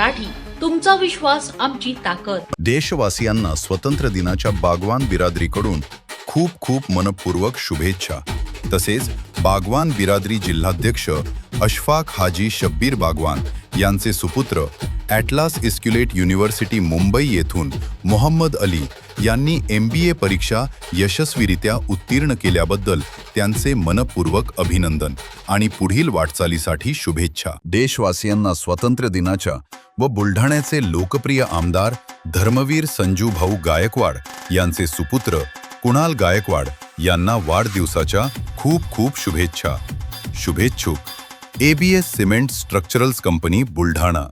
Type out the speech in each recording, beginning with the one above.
मराठी, तुमचा विश्वास आमची ताकद. देशवासियांना स्वतंत्र दिनाच्या बागवान बिरादरीकडून खूप खूप मनपूर्वक शुभेच्छा. तसेच बागवान बिरादरी जिल्हाध्यक्ष अशफाक हाजी शब्बीर बागवान यांचे सुपुत्र ॲटलास इस्क्युलेट युनिव्हर्सिटी मुंबई येथून मोहम्मद अली यांनी MBA परीक्षा यशस्वीरित्या उत्तीर्ण केल्याबद्दल त्यांचे मनपूर्वक अभिनंदन आणि पुढील वाटचालीसाठी शुभेच्छा. देशवासियांना स्वातंत्र्य दिनाच्या व बुलढाण्याचे लोकप्रिय आमदार धर्मवीर संजू भाऊ गायकवाड यांचे सुपुत्र कुणाल गायकवाड यांना वाढदिवसाच्या खूप खूप शुभेच्छा. शुभेच्छुक ABS cement structurals company Buldhana.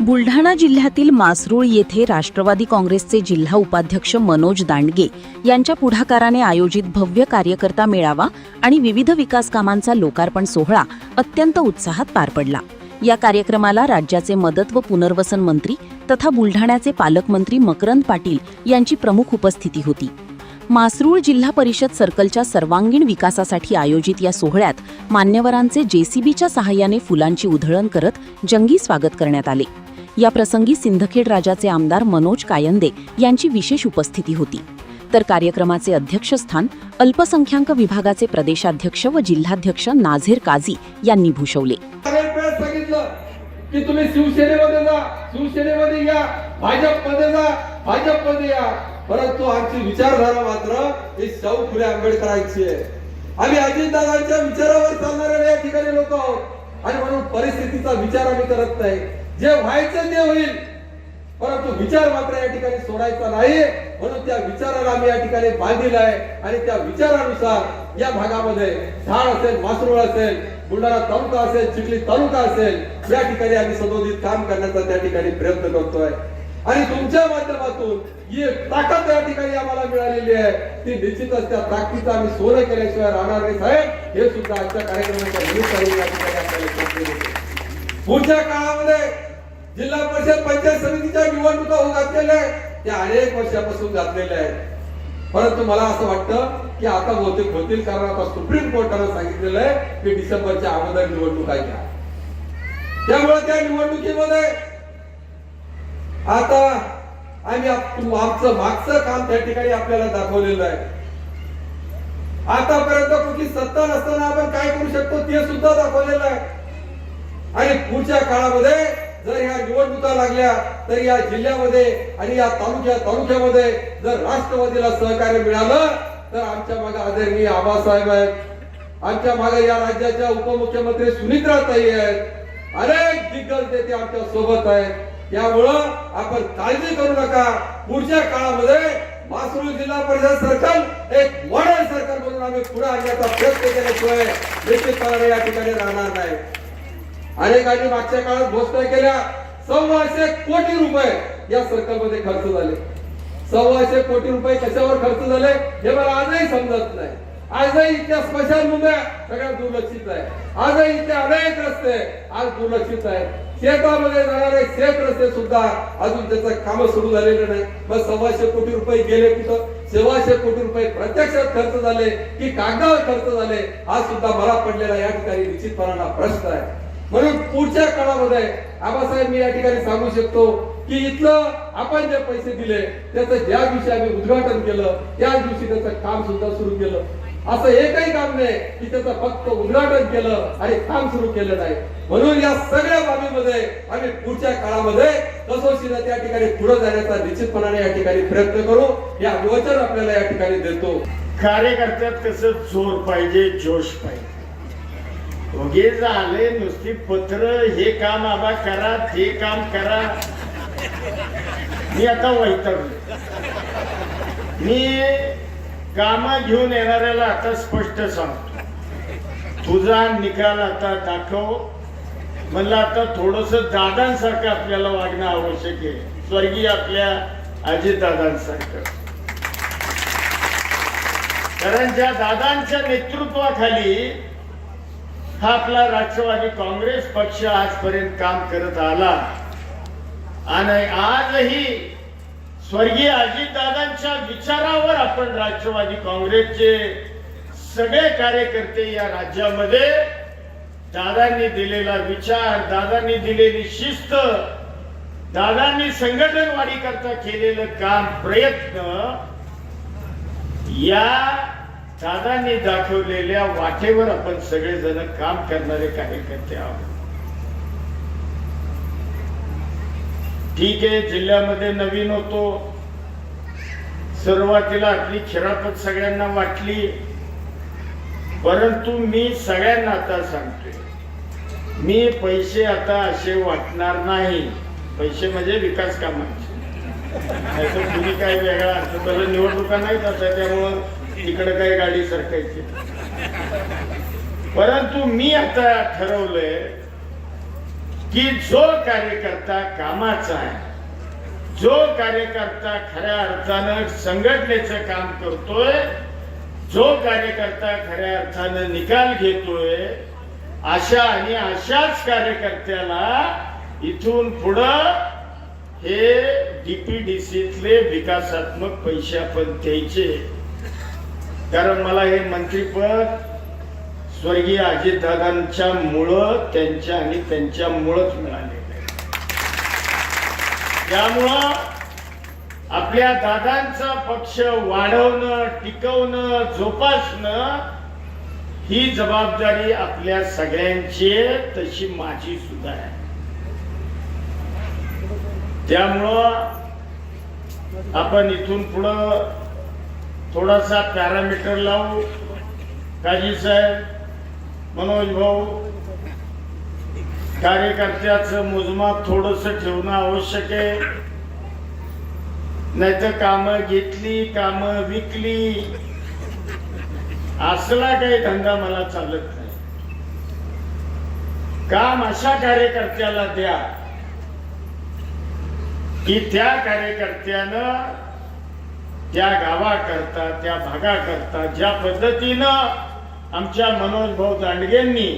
Buldhana जिल्ह्यातील मासरूळ येथे राष्ट्रवादी काँग्रेसचे जिल्हा उपाध्यक्ष मनोज दांडगे यांच्या पुढाकाराने आयोजित भव्य कार्यकर्ता मेळावा आणि विविध विकास कामांचा लोकार्पण सोहळा अत्यंत उत्साहात पार पडला. या कार्यक्रमाला राज्याचे मदत व पुनर्वसन मंत्री तथा बुलढाण्याचे पालकमंत्री मकरंद पाटील यांची प्रमुख उपस्थिती होती. मासरूळ जिल्हा परिषद सर्कलच्या सर्वांगीण विकासासाठी आयोजित या सोहळ्यात मान्यवरांचे JCBच्या सहाय्याने फुलांची उधळण करत जंगी स्वागत करण्यात आले. या प्रसंगी सिंदखेड राजाचे आमदार मनोज कायंदे यांची विशेष उपस्थिती होती. तर कार्यक्रमाचे अध्यक्षस्थान अल्पसंख्याक विभागाचे प्रदेशाध्यक्ष व जिल्हाध्यक्ष नाझीर काझी यांनी भूषवले. की तुम्ही शिवसेनेमध्ये जा, शिवसेनेमध्ये या, भाजपमध्ये जा, भाजपमध्ये या, परंतु आमची विचारधारा मात्र ही शाहू फुले आंबेडकरांची आहे. आम्ही अजितदादांच्या विचारावर चालणारे या ठिकाणी लोक आहोत आणि म्हणून परिस्थितीचा विचार आम्ही करत नाही. जे व्हायचं ते होईल, परंतु विचार मात्र या ठिकाणी सोडायचा नाही. म्हणून त्या विचाराला आम्ही या ठिकाणी बांधील आहे आणि त्या विचारानुसार या भागामध्ये धाड असेल, मासरूळ असेल, बुलढाणा तालुका असेल, चिखली तालुका असेल, या ठिकाणी आम्ही सदोदित काम करण्याचा त्या ठिकाणी प्रयत्न करतोय. आणि तुमच्या माध्यमातून जी ताकद या ठिकाणी आम्हाला मिळालेली आहे ती निश्चितच त्या ताकदीचा आम्ही सोनं केल्याशिवाय राहणार नाही साहेब. हे सुद्धा आजच्या कार्यक्रमाच्या निमित्ताने या ठिकाणी आपल्याला सांगते. पुढच्या काळामध्ये जिल्हा परिषद पंचायत समितीच्या निवडणुका होऊ घातलेल्या आहेत, त्या अनेक वर्षापासून घातलेल्या आहेत. परंतु मला असं वाटतं की आता बहुतेक होतील, कारण आता सुप्रीम कोर्टाने सांगितलेलं आहे की डिसेंबरच्या अगोदर निवडणुका घ्या. त्यामुळे त्या निवडणुकीमध्ये आता आम्ही आमचं मागचं काम त्या ठिकाणी आपल्याला दाखवलेलं आहे. आतापर्यंत कुठली सत्ता नसताना आपण काय करू शकतो ते सुद्धा दाखवलेलं आहे. आणि पुढच्या काळामध्ये जर ह्या निवडणुका लागल्या तर या जिल्ह्यामध्ये आणि या तालुक्यामध्ये जर राष्ट्रवादीला सहकार्य मिळालं तर आमच्या मागे आदरणीय आबासाहेब आहेत, आमच्या मागे या राज्याच्या उपमुख्यमंत्री सुनित्राताई आहेत, अनेक दिग्गज नेते आमच्या सोबत आहेत. त्यामुळं आपण काळजी करू नका. पुढच्या काळामध्ये मासरूळ जिल्हा परिषद सर्कल एक मॉडेल सर्कल म्हणून आम्ही पुढे आणण्याचा प्रयत्न केल्याशिवाय निश्चितपणे या ठिकाणी राहणार नाही. अनेकांनी मागच्या काळात घोषणा केल्या 1,200 कोटी रुपये या सर्कल मध्ये खर्च झाले. 1,200 कोटी रुपये कशावर खर्च झाले हे मला आजही समजत नाही. आजही इथल्या स्मशानभूम्या सगळ्या दुर्लक्षित आहे. आजही इथले अनेक रस्ते आज दुर्लक्षित आहेत. शेतामध्ये जाणारे शेत रस्ते सुद्धा अजून त्याचं काम सुरू झालेलं नाही. मग 1,200 कोटी रुपये गेले कुठं? 1,600 कोटी रुपये प्रत्यक्षात खर्च झाले की कागदावर खर्च झाले हा सुद्धा मला पडलेला या ठिकाणी निश्चितपणाने प्रश्न आहे. म्हणून पुढच्या काळामध्ये आबासाहेब मी या ठिकाणी सांगू शकतो की इथलं आपण जे पैसे दिले त्याचं ज्या दिवशी आम्ही उद्घाटन केलं त्याच दिवशी त्याचं काम सुद्धा सुरू केलं. असं एकही काम नाही की त्याचं फक्त उद्घाटन केलं आणि काम सुरू केलं नाही. म्हणून या सगळ्या बाबीमध्ये आम्ही पुढच्या काळामध्ये कसोशीने त्या ठिकाणी पुढे जाण्याचा निश्चितपणाने या ठिकाणी प्रयत्न करू. या वचन आपल्याला या ठिकाणी देतो. कार्यकर्त्यात कसं जोर पाहिजे, जोश पाहिजे. ओगे झाले नुसती पत्र, हे काम आबा करा, ते काम करा. मी आता वैतागलो. मी काम घेऊन येणाऱ्याला आता स्पष्ट सांगतो, तुझा निकाल आता दाखव. म्हणलं आता थोडस दादांसारखं आपल्याला वागणं आवश्यक आहे, स्वर्गीय आपल्या अजितदादांसारखं. कारण ज्या दादांच्या नेतृत्वाखाली हा आपला राष्ट्रवादी काँग्रेस पक्ष आजपर्यंत काम करत आला आणि आजही स्वर्गीय अजितदादांच्या विचारावर आपण राष्ट्रवादी काँग्रेसचे सगळे कार्यकर्ते या राज्यामध्ये दादांनी दिलेला विचार, दादांनी दिलेली शिस्त, दादांनी संघटन वाढी करता केलेलं काम, प्रयत्न, या दादांनी दाखवलेल्या वाटेवर आपण सगळेजण काम करणारे कार्यकर्ते आहोत. ठीक आहे, जिल्ह्यामध्ये नवीन होतो, सुरुवातीला आपली खिरापत सगळ्यांना वाटली, परंतु मी सगळ्यांना आता सांगतोय, मी पैसे आता असे वाटणार नाही. पैसे म्हणजे विकास कामांचे, नाहीतर तुम्ही काय वेगळा असतं. त्याला निवडणुका नाहीत आता, त्यामुळं तिकडे काही गाडी सरकायची. परंतु मी आता ठरवलंय की जो कार्यकर्ता कामाचा आहे, जो कार्यकर्ता खऱ्या अर्थानं संघटनेचं काम करतोय, जो कार्यकर्ता खऱ्या अर्थानं निकाल घेतोय, अशा आणि अशाच कार्यकर्त्याला इथून पुढं हे डीपीडीसीतले विकासात्मक पैसे आपण द्यायचे. कारण मला हे मंत्रीपद स्वर्गीय अजितदादांच्या मुळे, त्यांच्या आणि त्यांच्यामुळेच मिळालेलं आहे. त्यामुळं आपल्या दादांचा पक्ष वाढवणं, टिकवणं, जोपासणं ही जबाबदारी आपल्या सगळ्यांची आहे, तशी माझी सुद्धा आहे. त्यामुळं आपण इथून पुढं थोडासा पॅरामीटर लावू. काजी साहेब, मनोज भाऊ, कार्यकर्त्याचं मोजमाप थोडस ठेवणं आवश्यक आहे. नाहीतर कामं घेतली, कामं विकली, असला काही धंदा मला चालत नाही. काम अशा कार्यकर्त्याला द्या की त्या कार्यकर्त्यानं त्या गावाकरता, त्या भागाकरता ज्या पद्धतीनं आमच्या मनोज भाऊ दांडगेंनी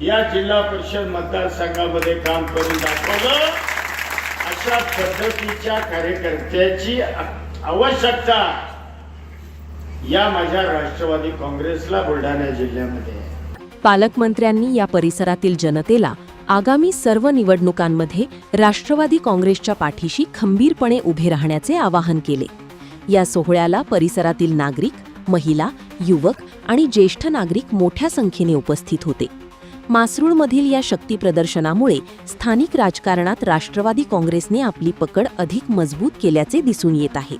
या जिल्हा परिषद मतदारसंघामध्ये काम करून दाखवलं, अशा पद्धतीच्या कार्यकर्त्याची आवश्यकता या माझ्या राष्ट्रवादी काँग्रेसला बुलढाणा जिल्ह्यामध्ये आहे. पालकमंत्र्यांनी या परिसरातील जनतेला आगामी सर्व निवडणुकांमध्ये राष्ट्रवादी काँग्रेसच्या पाठीशी खंबीरपणे उभे राहण्याचे आवाहन केले. या सोहळ्याला परिसरातील नागरिक, महिला, युवक आणि ज्येष्ठ नागरिक मोठ्या संख्येने उपस्थित होते. मासरूळमधील या शक्ती प्रदर्शनामुळे स्थानिक राजकारणात राष्ट्रवादी काँग्रेसने आपली पकड अधिक मजबूत केल्याचे दिसून येत आहे.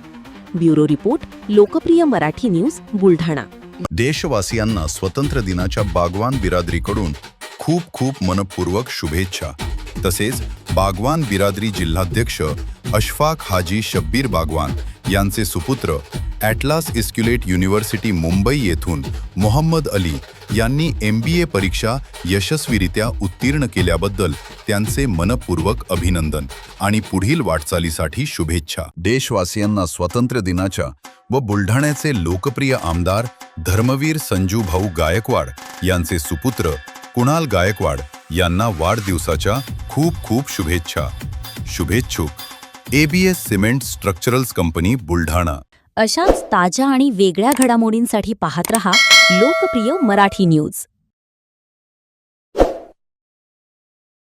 ब्युरो रिपोर्ट, लोकप्रिय मराठी न्यूज, बुलढाणा. देशवासियांना स्वतंत्र दिनाच्या बागवान बिरादरीकडून खूप खूप मनपूर्वक शुभेच्छा. तसेच बागवान बिरादरी जिल्हाध्यक्ष अशफाक हाजी शब्बीर बागवान यांचे सुपुत्र ॲटलास इस्क्युलेट युनिव्हर्सिटी मुंबई येथून मोहम्मद अली यांनी MBA परीक्षा यशस्वीरित्या उत्तीर्ण केल्याबद्दल त्यांचे मनपूर्वक अभिनंदन आणि पुढील वाटचालीसाठी शुभेच्छा. देशवासियांना स्वातंत्र्य दिनाच्या व बुलढाण्याचे लोकप्रिय आमदार धर्मवीर संजू भाऊ गायकवाड यांचे सुपुत्र कुणाल गायकवाड यांना वाढदिवसाच्या खूप खूप शुभेच्छा. शुभेच्छुक ABS cement structurals company, Buldhana. अशाच ताज्या आणि वेगळ्या घडामोडींसाठी पाहत रहा लोकप्रिय मराठी न्यूज.